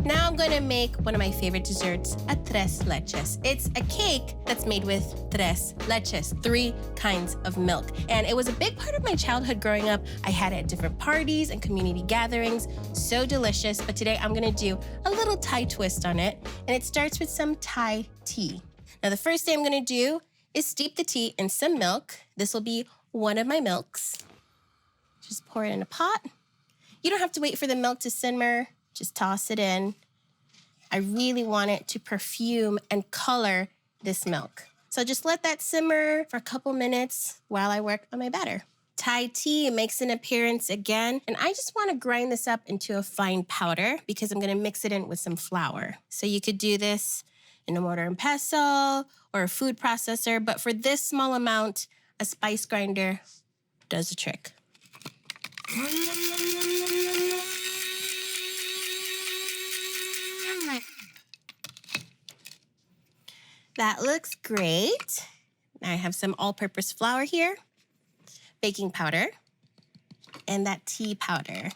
Now I'm gonna make one of my favorite desserts, a tres leches. It's a cake that's made with tres leches, 3 kinds of milk. And it was a big part of my childhood growing up. I had it at different parties and community gatherings. So delicious, but today I'm gonna do a little Thai twist on it. And it starts with some Thai tea. Now the first thing I'm gonna do is steep the tea in some milk. This will be one of my milks. Just pour it in a pot. You don't have to wait for the milk to simmer. Just toss it in. I really want it to perfume and color this milk. So just let that simmer for a couple minutes while I work on my batter. Thai tea makes an appearance again, and I just want to grind this up into a fine powder because I'm going to mix it in with some flour. So you could do this in a mortar and pestle or a food processor, but for this small amount, a spice grinder does the trick. That looks great. I have some all-purpose flour here, baking powder, and that tea powder.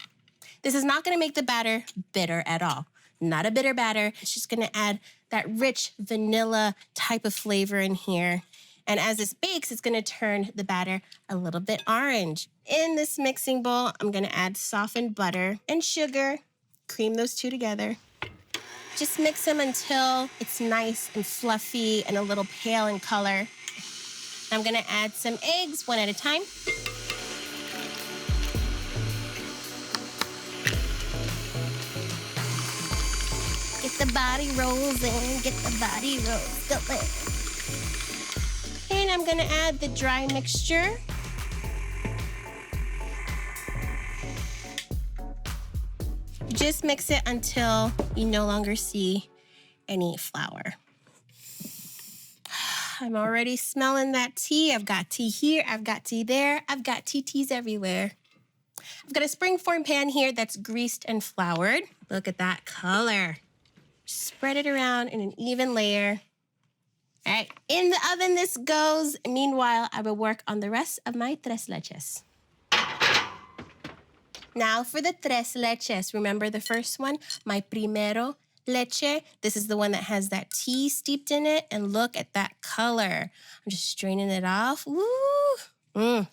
This is not gonna make the batter bitter at all. Not a bitter batter. It's just gonna add that rich vanilla type of flavor in here. And as this bakes, it's gonna turn the batter a little bit orange. In this mixing bowl, I'm gonna add softened butter and sugar, cream those two together. Just mix them until it's nice and fluffy and a little pale in color. I'm gonna add some eggs one at a time. Get the body rolling, get the body rolls going. And I'm gonna add the dry mixture. Just mix it until you no longer see any flour. I'm already smelling that tea. I've got tea here, I've got tea there, I've got teas everywhere. I've got a springform pan here that's greased and floured. Look at that color. Spread it around in an even layer. All right, in the oven this goes. Meanwhile, I will work on the rest of my tres leches. Now for the tres leches, remember the first one, my primero leche. This is the one that has that tea steeped in it, and look at that color. I'm just straining it off. Woo!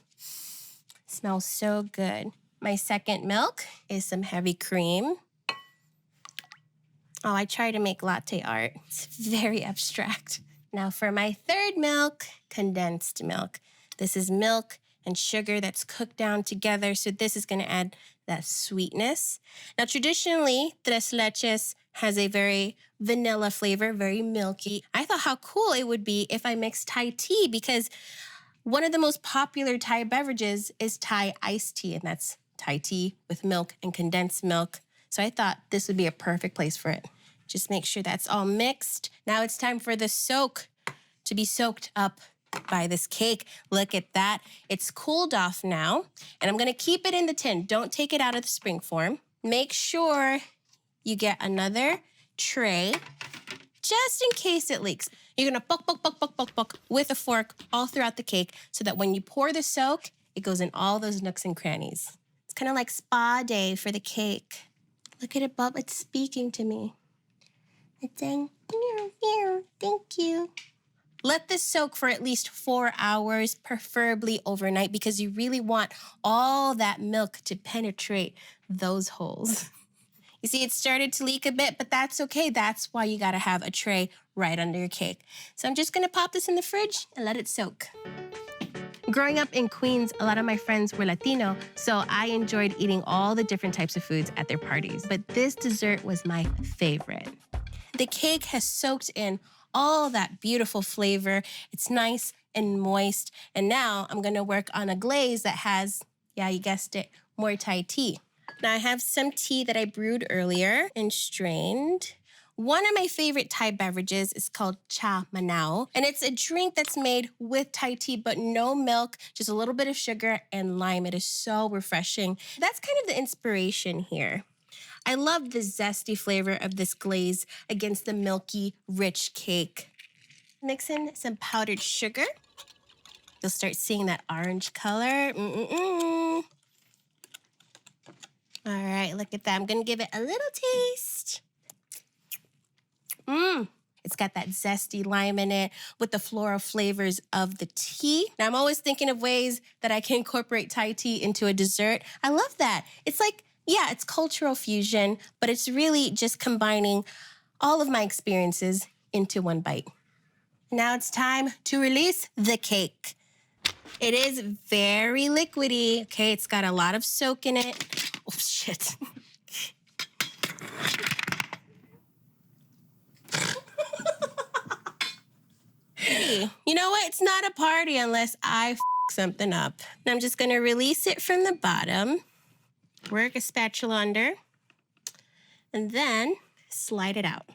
Smells so good. My second milk is some heavy cream. Oh, I try to make latte art. It's very abstract. Now for my third milk, condensed milk. This is milk and sugar that's cooked down together. So this is gonna add that sweetness. Now, traditionally, tres leches has a very vanilla flavor, very milky. I thought how cool it would be if I mixed Thai tea because one of the most popular Thai beverages is Thai iced tea, and that's Thai tea with milk and condensed milk. So I thought this would be a perfect place for it. Just make sure that's all mixed. Now it's time for the soak to be soaked up by this cake. Look at that. It's cooled off now, and I'm gonna keep it in the tin. Don't take it out of the springform. Make sure you get another tray just in case it leaks. You're gonna poke with a fork all throughout the cake so that when you pour the soak, it goes in all those nooks and crannies. It's kind of like spa day for the cake. Look at it, Bub. It's speaking to me. It's saying, thank you. Let this soak for at least 4 hours, preferably overnight, because you really want all that milk to penetrate those holes. You see, it started to leak a bit, but that's okay. That's why you gotta have a tray right under your cake. So I'm just gonna pop this in the fridge and let it soak. Growing up in Queens, a lot of my friends were Latino, so I enjoyed eating all the different types of foods at their parties. But this dessert was my favorite. The cake has soaked in all that beautiful flavor. It's nice and moist. And now I'm gonna work on a glaze that has, yeah, you guessed it, more Thai tea. Now I have some tea that I brewed earlier and strained. One of my favorite Thai beverages is called cha manao, and it's a drink that's made with Thai tea, but no milk, just a little bit of sugar and lime. It is so refreshing. That's kind of the inspiration here. I love the zesty flavor of this glaze against the milky, rich cake. Mix in some powdered sugar. You'll start seeing that orange color. All right, look at that. I'm gonna give it a little taste. It's got that zesty lime in it with the floral flavors of the tea. Now, I'm always thinking of ways that I can incorporate Thai tea into a dessert. I love that. It's like, yeah, it's cultural fusion, but it's really just combining all of my experiences into one bite. Now it's time to release the cake. It is very liquidy, okay? It's got a lot of soak in it. Oh, shit. You know what? It's not a party unless I something up. And I'm just gonna release it from the bottom, work a spatula under, and then slide it out.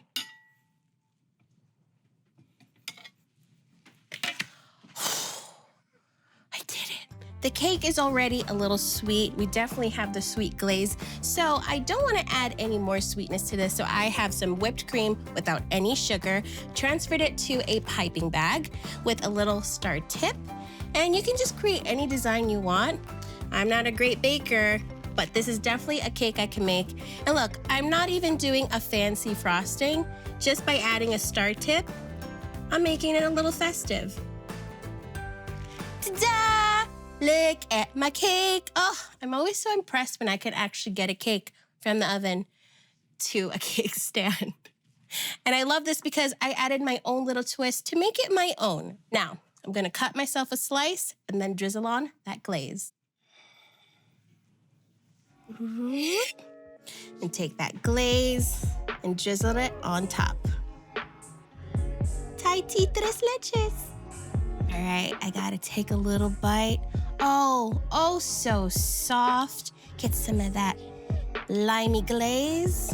I did it. The cake is already a little sweet. We definitely have the sweet glaze. So I don't want to add any more sweetness to this. So I have some whipped cream without any sugar, transferred it to a piping bag with a little star tip. And you can just create any design you want. I'm not a great baker, but this is definitely a cake I can make. And look, I'm not even doing a fancy frosting. Just by adding a star tip, I'm making it a little festive. Ta-da! Look at my cake. Oh, I'm always so impressed when I can actually get a cake from the oven to a cake stand. And I love this because I added my own little twist to make it my own. Now, I'm gonna cut myself a slice and then drizzle on that glaze. And take that glaze and drizzle it on top. Thai tea tres leches. All right, I gotta take a little bite. Oh, so soft. Get some of that limey glaze.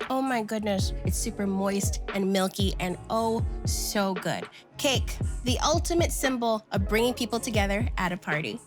Oh my goodness, it's super moist and milky and oh, so good. Cake, the ultimate symbol of bringing people together at a party.